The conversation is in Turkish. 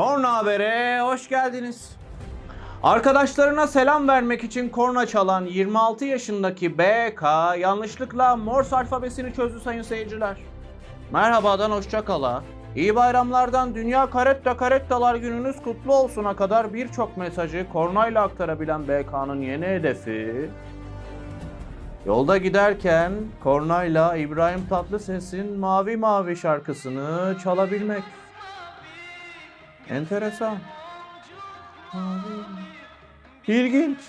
Korna Haber'e hoş geldiniz. Arkadaşlarına selam vermek için korna çalan 26 yaşındaki BK yanlışlıkla Morse alfabesini çözdü sayın seyirciler. Merhabadan hoşça kala, iyi bayramlardan Dünya Karettalar gününüz kutlu olsun'a kadar birçok mesajı kornayla aktarabilen BK'nın yeni hedefi, yolda giderken kornayla İbrahim Tatlıses'in Mavi Mavi şarkısını çalabilmek. Enteresan. İlginç.